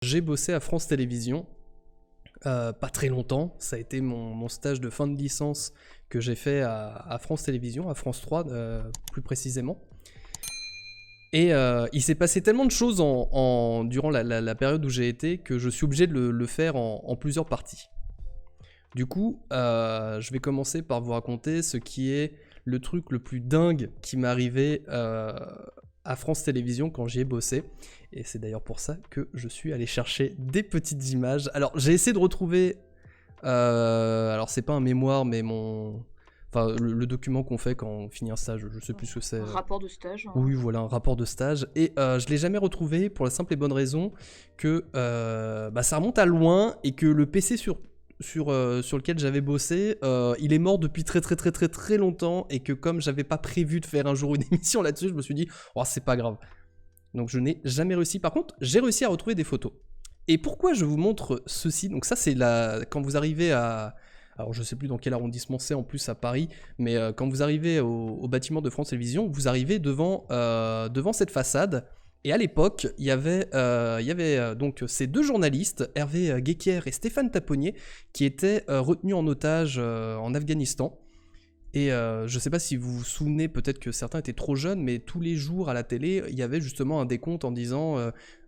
J'ai bossé à France Télévisions, pas très longtemps, ça a été mon stage de fin de licence que j'ai fait à France Télévisions, à France 3 plus précisément. Et il s'est passé tellement de choses durant la période où j'ai été que je suis obligé de le faire en plusieurs parties. Du coup, je vais commencer par vous raconter ce qui est le truc le plus dingue qui m'est arrivé à France Télévisions quand j'y ai bossé. Et c'est d'ailleurs pour ça que je suis allé chercher des petites images. Alors, j'ai essayé de retrouver... alors, c'est pas un mémoire, mais Enfin, le document qu'on fait quand on finit un stage, je sais plus ce que c'est. Un rapport de stage. Oui, voilà, un rapport de stage. Et je l'ai jamais retrouvé pour la simple et bonne raison que ça remonte à loin et que le PC sur lequel j'avais bossé, il est mort depuis très longtemps et que comme j'avais pas prévu de faire un jour une émission là-dessus, je me suis dit, oh, c'est pas grave. Donc je n'ai jamais réussi. Par contre, j'ai réussi à retrouver des photos. Et pourquoi je vous montre ceci? Donc ça, c'est quand vous arrivez à... Alors je sais plus dans quel arrondissement c'est en plus à Paris, mais quand vous arrivez au bâtiment de France Télévisions, vous arrivez devant cette façade. Et à l'époque, il y avait donc ces deux journalistes, Hervé Guéquière et Stéphane Taponnier, qui étaient retenus en otage en Afghanistan. Et je sais pas si vous vous souvenez, peut-être que certains étaient trop jeunes, mais tous les jours à la télé, il y avait justement un décompte en disant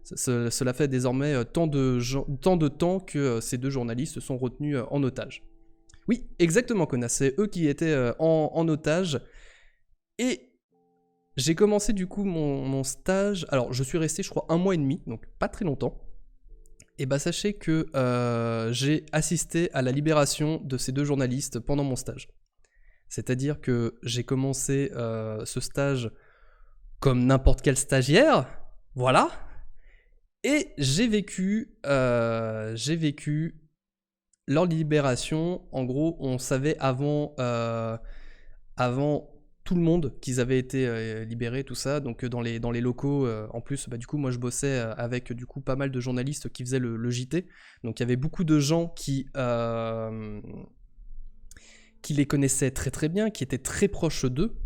cela fait désormais tant de temps que ces deux journalistes sont retenus en otage. Oui, exactement, Conas, c'est eux qui étaient en otage. Et j'ai commencé du coup mon stage, alors je suis resté je crois 1 mois et demi, donc pas très longtemps. Et bah sachez que j'ai assisté à la libération de ces deux journalistes pendant mon stage. C'est-à-dire que j'ai commencé ce stage comme n'importe quel stagiaire, voilà. Et j'ai vécu leur libération. En gros, on savait avant tout le monde qu'ils avaient été libérés, tout ça. Donc dans les locaux, en plus, du coup, moi je bossais avec du coup pas mal de journalistes qui faisaient le JT. Donc il y avait beaucoup de gens qui les connaissaient très bien, qui étaient très proches d'eux.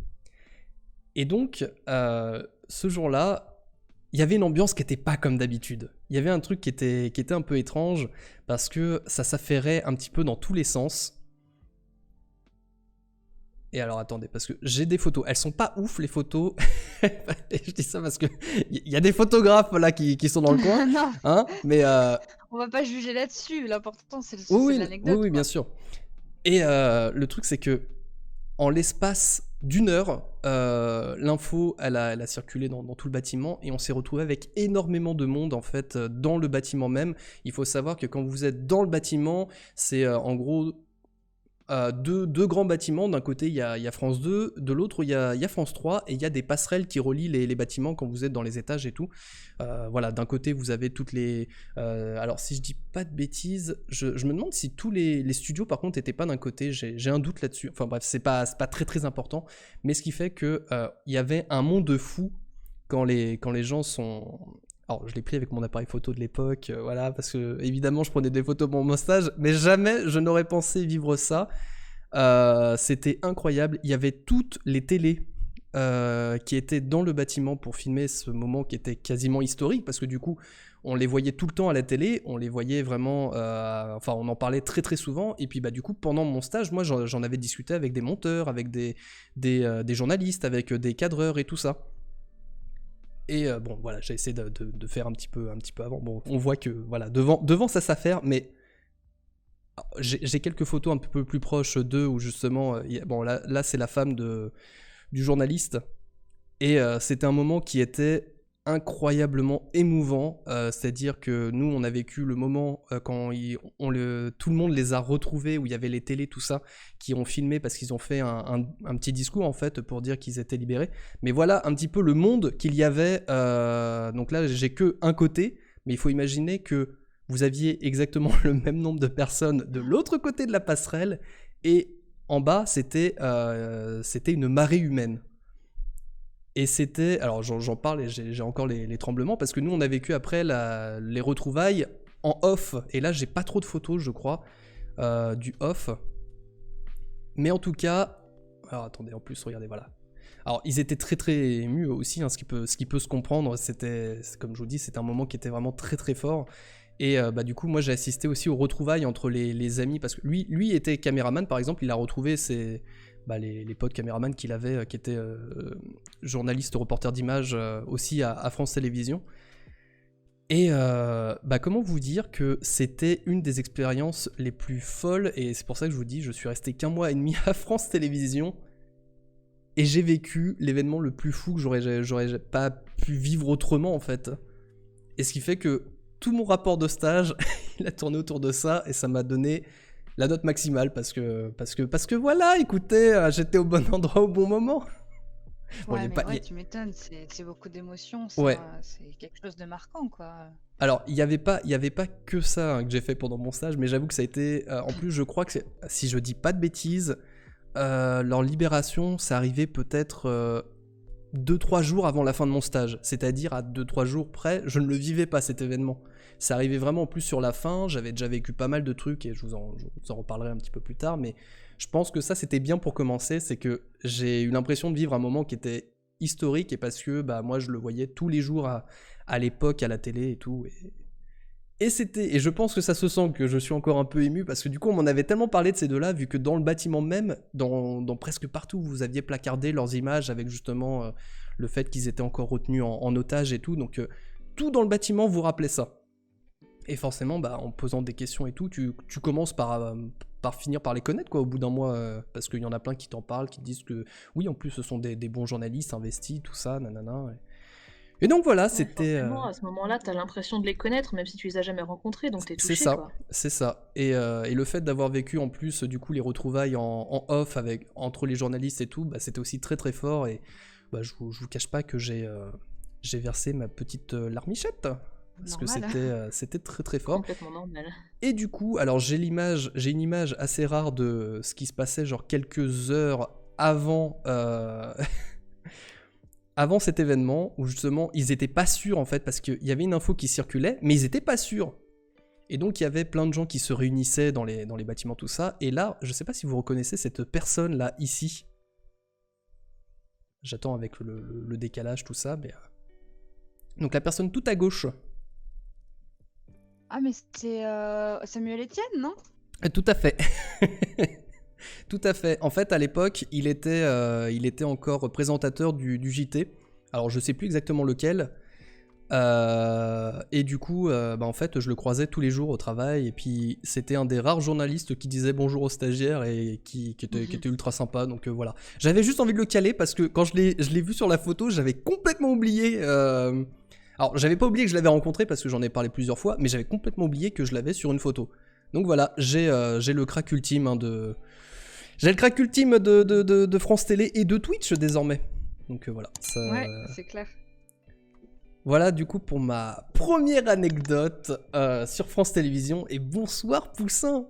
Et donc, ce jour-là, il y avait une ambiance qui n'était pas comme d'habitude. Il y avait un truc qui était un peu étrange, parce que ça s'affairait un petit peu dans tous les sens. Et alors, attendez, parce que j'ai des photos. Elles sont pas ouf, les photos. Et je dis ça parce que il y a des photographes là qui sont dans le coin. Non, Hein, mais on va pas juger là-dessus. L'important, c'est oui, l'anecdote. oui, bien sûr. Et le truc, c'est que en l'espace d'1 heure, l'info, elle a circulé dans tout le bâtiment et on s'est retrouvé avec énormément de monde en fait dans le bâtiment même. Il faut savoir que quand vous êtes dans le bâtiment, c'est en gros deux grands bâtiments. D'un côté, il y a France 2, de l'autre, il y a France 3 et il y a des passerelles qui relient les bâtiments quand vous êtes dans les étages et tout. Voilà, d'un côté, vous avez toutes les... alors, si je dis pas de bêtises, je me demande si tous les studios, par contre, n'étaient pas d'un côté. J'ai un doute là-dessus. Enfin bref, c'est pas très important. Mais ce qui fait qu'il y avait un monde de fou quand les gens sont... Alors, je l'ai pris avec mon appareil photo de l'époque, voilà, parce que évidemment, je prenais des photos pour mon stage, mais jamais je n'aurais pensé vivre ça. C'était incroyable. Il y avait toutes les télés qui étaient dans le bâtiment pour filmer ce moment qui était quasiment historique, parce que du coup, on les voyait tout le temps à la télé, on les voyait vraiment, enfin, on en parlait très souvent, et puis du coup, pendant mon stage, moi, j'en avais discuté avec des monteurs, avec des journalistes, avec des cadreurs et tout ça. Et bon, voilà, j'ai essayé de faire un petit peu avant. Bon, on voit que, voilà, devant ça s'affaire, mais j'ai quelques photos un peu plus proches d'eux où justement, bon, là c'est la femme du journaliste. Et c'était un moment qui était incroyablement émouvant, c'est-à-dire que nous on a vécu le moment quand tout le monde les a retrouvés, où il y avait les télés, tout ça, qui ont filmé parce qu'ils ont fait un petit discours en fait pour dire qu'ils étaient libérés. Mais voilà un petit peu le monde qu'il y avait. Donc là j'ai que un côté, mais il faut imaginer que vous aviez exactement le même nombre de personnes de l'autre côté de la passerelle, et en bas c'était une marée humaine. Et c'était... Alors j'en parle et j'ai encore les tremblements, parce que nous on a vécu après les retrouvailles en off. Et là j'ai pas trop de photos je crois du off. Mais en tout cas... Alors attendez, en plus regardez, voilà. Alors, ils étaient très très émus aussi, hein, ce qui peut se comprendre. Comme je vous dis, c'était un moment qui était vraiment très très fort. Et bah, du coup, moi, j'ai assisté aussi aux retrouvailles entre les amis, parce que lui était caméraman, par exemple. Il a retrouvé les potes caméramans qu'il avait, qui étaient journalistes, reporters d'images aussi à France Télévisions. Et bah, comment vous dire que c'était une des expériences les plus folles, et c'est pour ça que je vous dis, je suis resté qu'1 mois et demi à France Télévisions, et j'ai vécu l'événement le plus fou que j'aurais pas pu vivre autrement, en fait. Et ce qui fait que tout mon rapport de stage, il a tourné autour de ça, et ça m'a donné la note maximale, parce que voilà, écoutez, j'étais au bon endroit au bon moment. Bon, Ouais, mais ouais, tu m'étonnes, c'est beaucoup d'émotions, Ouais. ça, c'est quelque chose de marquant, quoi. Alors, il y avait pas que ça, hein, que j'ai fait pendant mon stage, mais j'avoue que ça a été... en plus, je crois que si je dis pas de bêtises, leur libération, ça arrivait peut-être 2-3 jours avant la fin de mon stage. C'est-à-dire à 2-3 jours près, je ne le vivais pas, cet événement. Ça arrivait vraiment en plus sur la fin, j'avais déjà vécu pas mal de trucs, et je vous en reparlerai un petit peu plus tard, mais je pense que ça, c'était bien pour commencer, c'est que j'ai eu l'impression de vivre un moment qui était historique, et parce que bah, moi, je le voyais tous les jours à l'époque, à la télé et tout, et je pense que ça se sent que je suis encore un peu ému, parce que du coup, on m'en avait tellement parlé de ces deux-là, vu que dans le bâtiment même, dans presque partout, vous aviez placardé leurs images avec justement le fait qu'ils étaient encore retenus en otage et tout, donc tout dans le bâtiment vous rappelait ça. Et forcément, bah, en posant des questions et tout, tu commences par finir par les connaître, quoi, au bout d'un mois, parce qu'il y en a plein qui t'en parlent, qui te disent que oui, en plus, ce sont des bons journalistes investis, tout ça, nanana. Et donc voilà, Ouais, c'était... forcément, à ce moment-là, t'as l'impression de les connaître, même si tu les as jamais rencontrés, donc t'es touché, quoi. C'est ça. Et le fait d'avoir vécu en plus, du coup, les retrouvailles en off entre les journalistes et tout, bah, c'était aussi très très fort. Et bah, je vous cache pas que j'ai versé ma petite larmichette. Parce que c'était très très fort. Complètement normal. Et du coup, alors j'ai une image assez rare de ce qui se passait genre quelques heures avant... avant cet événement, où justement, ils étaient pas sûrs, en fait, parce qu'il y avait une info qui circulait, mais ils étaient pas sûrs. Et donc, il y avait plein de gens qui se réunissaient dans les bâtiments, tout ça. Et là, je sais pas si vous reconnaissez cette personne-là, ici. J'attends avec le décalage, tout ça, mais... Donc, la personne tout à gauche. Ah, mais c'est Samuel Etienne, non? Tout à fait. Tout à fait. En fait, à l'époque, il était encore présentateur du JT. Alors, je sais plus exactement lequel. Et du coup, bah, en fait, je le croisais tous les jours au travail. Et puis, c'était un des rares journalistes qui disait bonjour aux stagiaires et qui était ultra sympa. Donc voilà. J'avais juste envie de le caler parce que quand je l'ai vu sur la photo, j'avais complètement oublié. Alors, j'avais pas oublié que je l'avais rencontré parce que j'en ai parlé plusieurs fois, mais j'avais complètement oublié que je l'avais sur une photo. Donc voilà, j'ai le crack ultime J'ai le crack ultime de France Télé et de Twitch désormais. Donc voilà. Ça... Ouais, c'est clair. Voilà du coup pour ma première anecdote sur France Télévisions. Et bonsoir Poussin.